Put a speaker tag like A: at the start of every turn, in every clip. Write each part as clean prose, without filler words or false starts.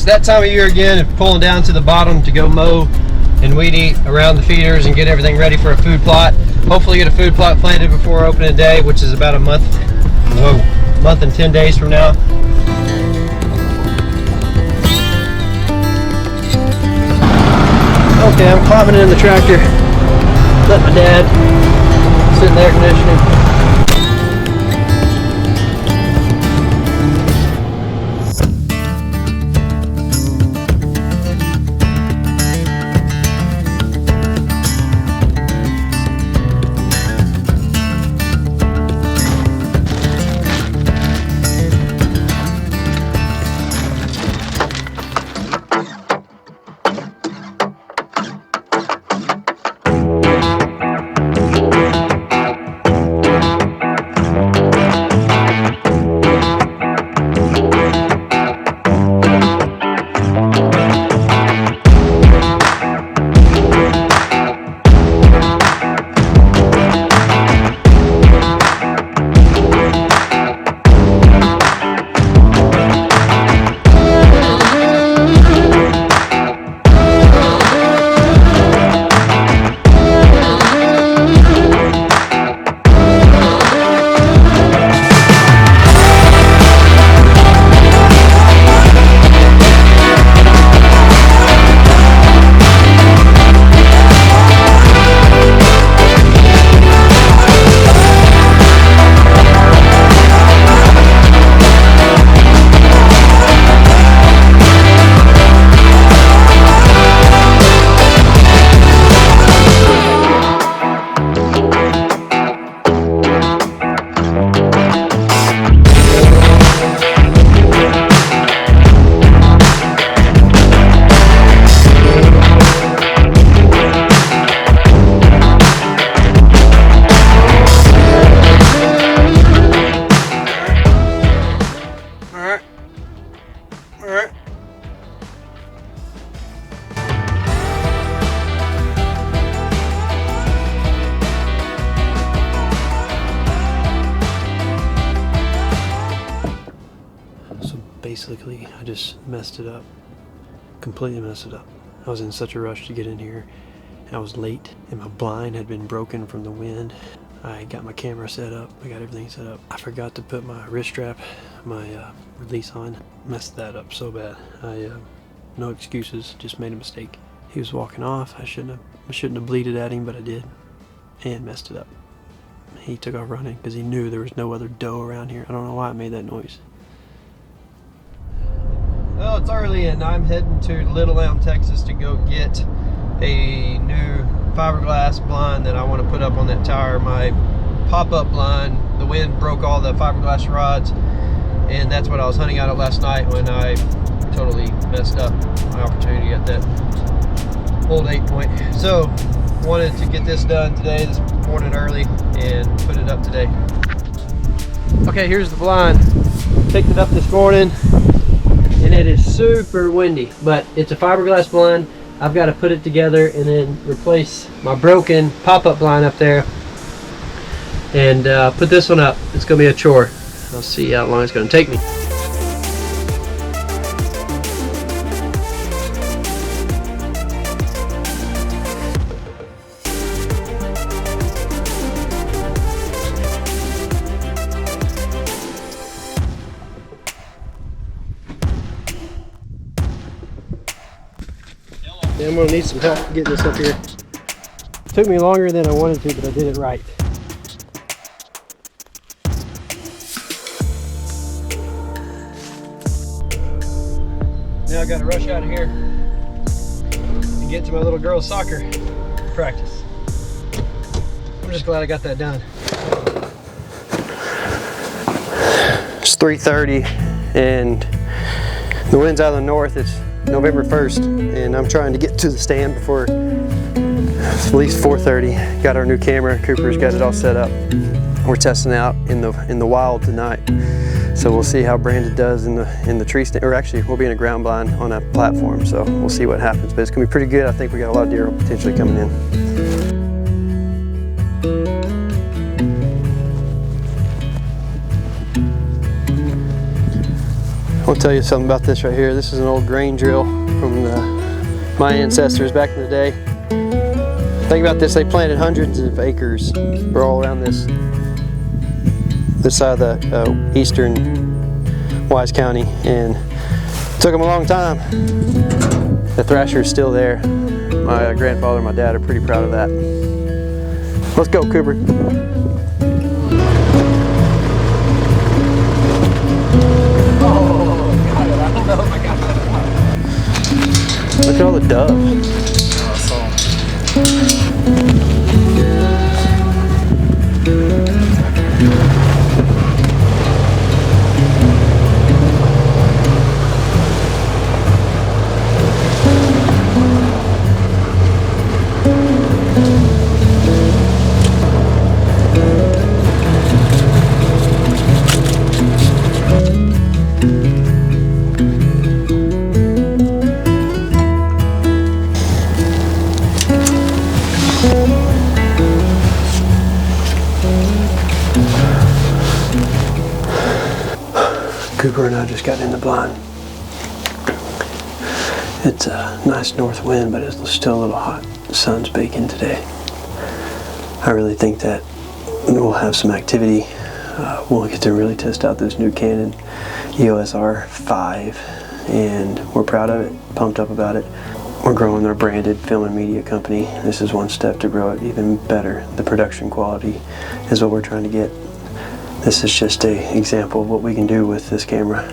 A: that time of year again of pulling down to the bottom to go mow and weed eat around the feeders and get everything ready for a food plot. Hopefully get a food plot planted before opening day, which is about a month and 10 days from now. Okay, I'm climbing in the tractor. Let my dad sit in the air conditioning. Basically, I just messed it up. Completely messed it up. I was in such a rush to get in here. I was late and my blind had been broken from the wind. I got my camera set up. I got everything set up. I forgot to put my wrist strap, my release on. Messed that up so bad. No excuses, just made a mistake. He was walking off. I shouldn't have bleated at him, but I did. And messed it up. He took off running because he knew there was no other doe around here. I don't know why I made that noise. Well, it's early and I'm heading to Little Elm, Texas to go get a new fiberglass blind that I want to put up on that tower. My pop-up blind, the wind broke all the fiberglass rods, and that's what I was hunting out of last night when I totally messed up my opportunity at that old 8-point. So, wanted to get this done today, this morning early, and put it up today. Okay, here's the blind. Picked it up this morning. And it is super windy, but it's a fiberglass blind. I've got to put it together and then replace my broken pop-up blind up there and put this one up. It's going to be a chore. I'll see how long it's going to take me. I'm going to need some help getting this up here. Took me longer than I wanted to, but I did it right. Now I got to rush out of here and get to my little girl's soccer practice. I'm just glad I got that done. It's 3:30 and the wind's out of the north. It's November 1st and I'm trying to get to the stand before at least 4:30. Got our new camera. Cooper's got it all set up. We're testing out in the wild tonight. So we'll see how Brandon does in the tree stand, or actually we'll be in a ground blind on a platform, so we'll see what happens. But it's gonna be pretty good. I think we got a lot of deer potentially coming in. I'll tell you something about this right here. This is an old grain drill from my ancestors back in the day. Think about this, they planted hundreds of acres all around this side of the eastern Wise County, and it took them a long time. The thrasher is still there. My grandfather and my dad are pretty proud of that. Let's go, Cooper. Look at all the dove. Cooper and I just got in the blind. It's a nice north wind, but it's still a little hot. The sun's baking today. I really think that we'll have some activity. We'll get to really test out this new Canon EOS R5, and we're proud of it, pumped up about it. We're growing our branded film and media company. This is one step to grow it even better. The production quality is what we're trying to get. This is just an example of what we can do with this camera.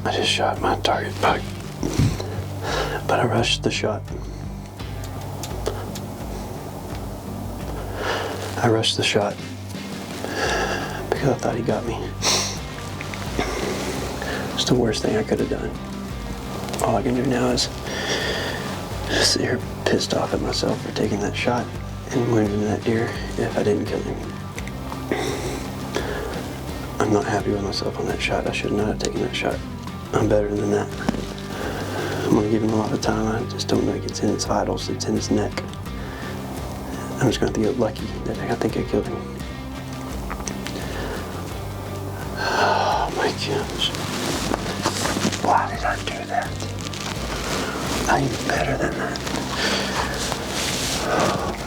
A: I just shot my target buck, but I rushed the shot. I rushed the shot because I thought he got me. It's the worst thing I could have done. All I can do now is sit here pissed off at myself for taking that shot and wounding that deer if I didn't kill him. I'm not happy with myself on that shot. I should not have taken that shot. I'm better than that. I'm gonna give him a lot of time. I just don't think it's in its vitals, it's in his neck. I'm just gonna have to get lucky that I think I killed him. Oh my gosh. Why did I do that? I'm better than that. Oh my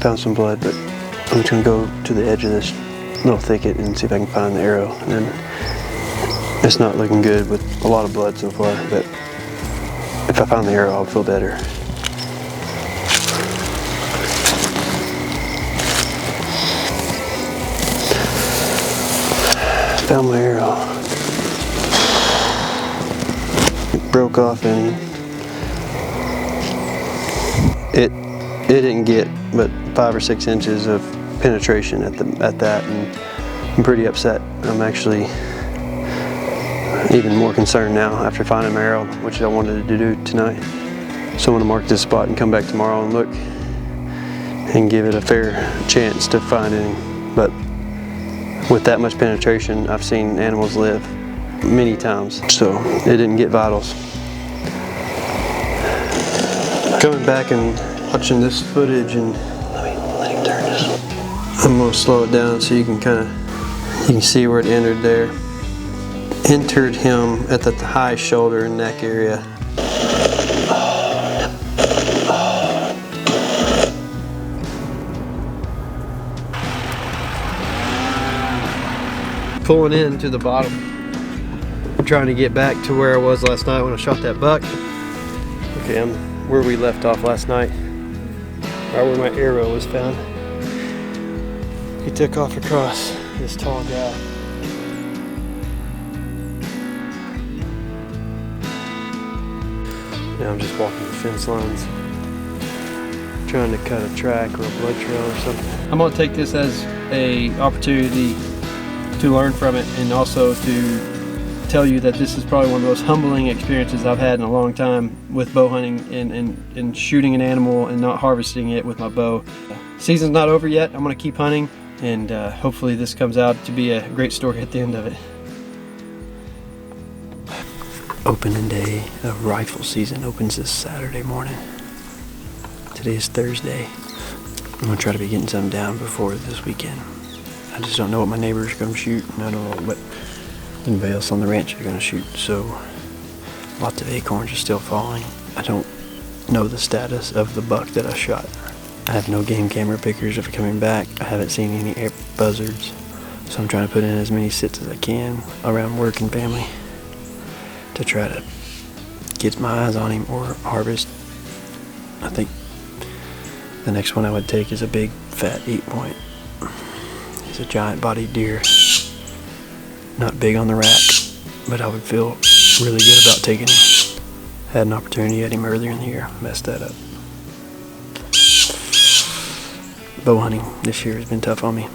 A: found some blood, but I'm just gonna go to the edge of this little thicket and see if I can find the arrow. And then it's not looking good with a lot of blood so far, but if I find the arrow, I'll feel better. Found my arrow. It broke off and it didn't get but 5 or 6 inches of penetration at that, and I'm pretty upset. I'm actually even more concerned now after finding my arrow, which I wanted to do tonight. So I'm gonna mark this spot and come back tomorrow and look and give it a fair chance to find any. But with that much penetration, I've seen animals live many times, so it didn't get vitals. Coming back and watching this footage, and let him turn this. I'm gonna slow it down so you can see where it entered there. Entered him at the high shoulder and neck area. Pulling in to the bottom, trying to get back to where I was last night when I shot that buck. Okay, I'm where we left off last night, right where my arrow was found. He took off across this tall guy. Now I'm just walking the fence lines, trying to cut a track or a blood trail or something. I'm gonna take this as an opportunity to learn from it, and also to tell you that this is probably one of the most humbling experiences I've had in a long time with bow hunting and shooting an animal and not harvesting it with my bow. Season's not over yet. I'm gonna keep hunting, and hopefully this comes out to be a great story at the end of it. Opening day of rifle season opens this Saturday morning. Today is Thursday. I'm gonna try to be getting some down before this weekend. I just don't know what my neighbors are gonna shoot, and I don't know what anybody else on the ranch are gonna shoot, so lots of acorns are still falling. I don't know the status of the buck that I shot. I have no game camera pictures of it coming back. I haven't seen any buzzards, so I'm trying to put in as many sits as I can around work and family to try to get my eyes on him or harvest. I think the next one I would take is a big fat 8-point. He's a giant bodied deer. Not big on the rack, but I would feel really good about taking him. Had an opportunity at him earlier in the year, messed that up. Bow hunting this year has been tough on me.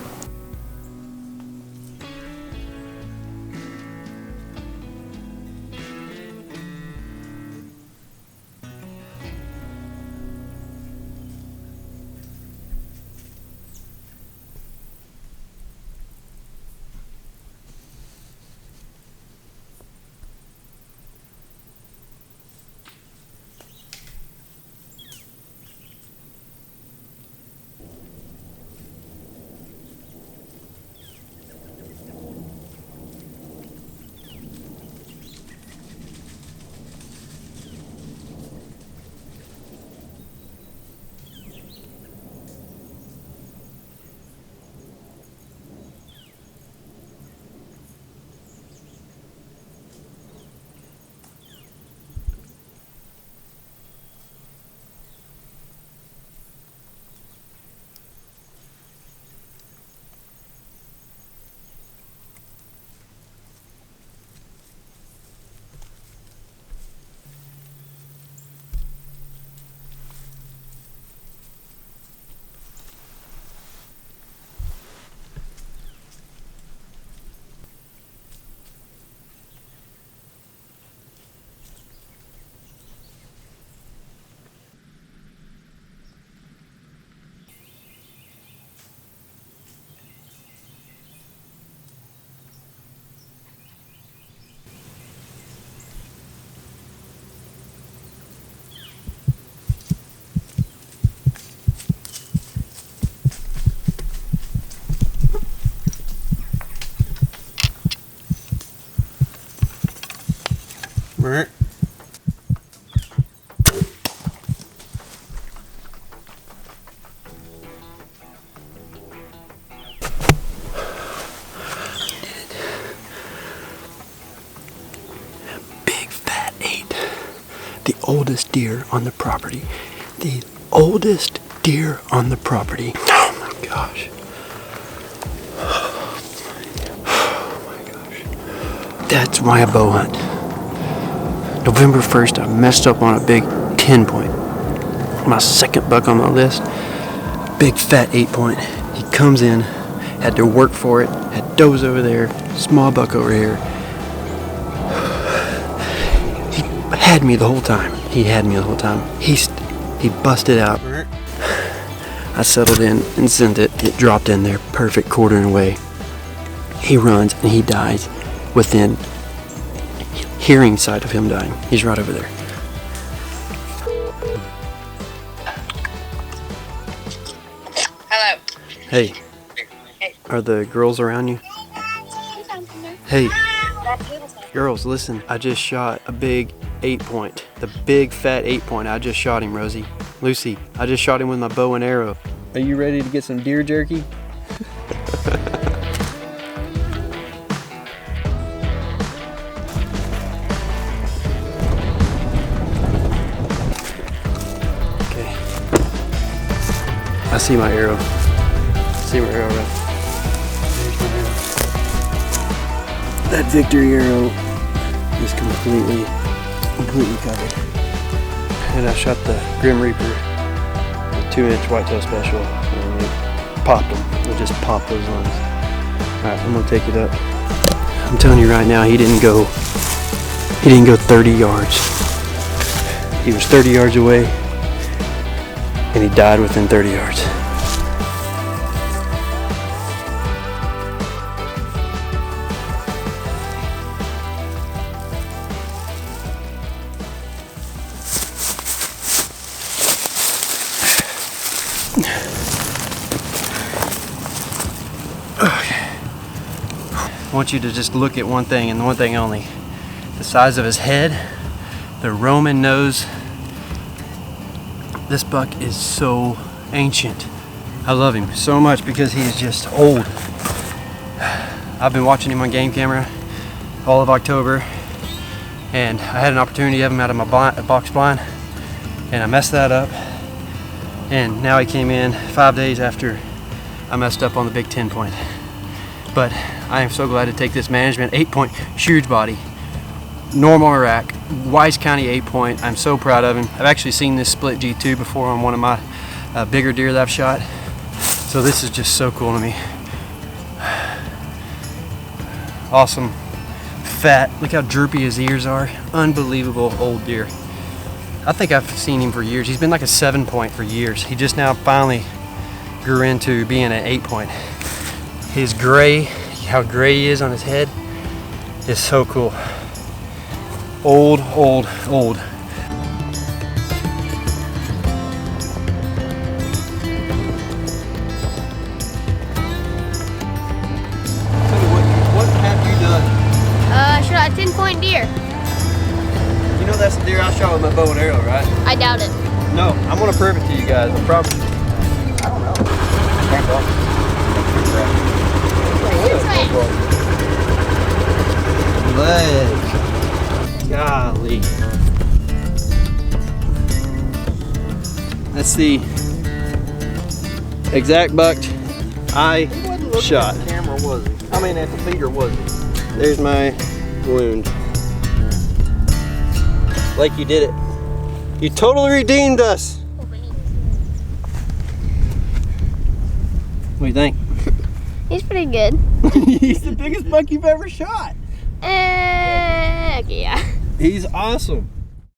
A: Right. Big fat 8. The oldest deer on the property. The oldest deer on the property. Oh my gosh. Oh my gosh.
B: That's why I bow hunt. November 1st, I messed up on a big 10 point. My second buck on my list, big fat 8 point. He comes in, had to work for it, had does over there, small buck over here. He had me the whole time. He busted out. I settled in and sent it. It dropped in there, perfect, quartering away. He runs and he dies within hearing sight of him dying. He's right over there.
C: Hello.
B: Hey. Are the girls around you? Hey. Girls, listen. I just shot a big 8 point. The big fat 8 point. I just shot him, Rosie. Lucy, I just shot him with my bow and arrow. Are you ready to get some deer jerky? Okay. I see my arrow. See my arrow, right? There's my arrow. That victory arrow is completely covered. And I shot the Grim Reaper, the 2-inch whitetail special, and it popped them. It just popped those lines. Alright, I'm gonna take it up. I'm telling you right now, he didn't go 30 yards. He was 30 yards away, and he died within 30 yards. I want you to just look at one thing and one thing only. The size of his head, the Roman nose. This buck is so ancient. I love him so much because he is just old. I've been watching him on game camera all of October, and I had an opportunity to have him out of my box blind, and I messed that up. And now he came in 5 days after I messed up on the big 10 point. But I am so glad to take this management 8 point, huge body, normal rack, Wise County 8 point. I'm so proud of him. I've actually seen this split G2 before on one of my bigger deer that I've shot. So this is just so cool to me. Awesome, fat. Look how droopy his ears are. Unbelievable old deer. I think I've seen him for years. He's been like a 7 point for years. He just now finally grew into being an 8 point. His gray, how gray he is on his head is so cool. Old, old, old. What have you done?
C: I shot a 10 point deer.
B: You know that's the deer I shot with my bow and arrow, right?
C: I doubt it.
B: No, I'm gonna prove it to you guys. I promise. I don't know. Leg. Golly. That's the exact buck I shot.
A: At the camera, was it? I mean, at the feeder, was it?
B: There's my wound. Like you did it. You totally redeemed us. What do you think?
C: He's pretty good.
B: He's the biggest buck you've ever shot.
C: Okay, yeah.
B: He's awesome.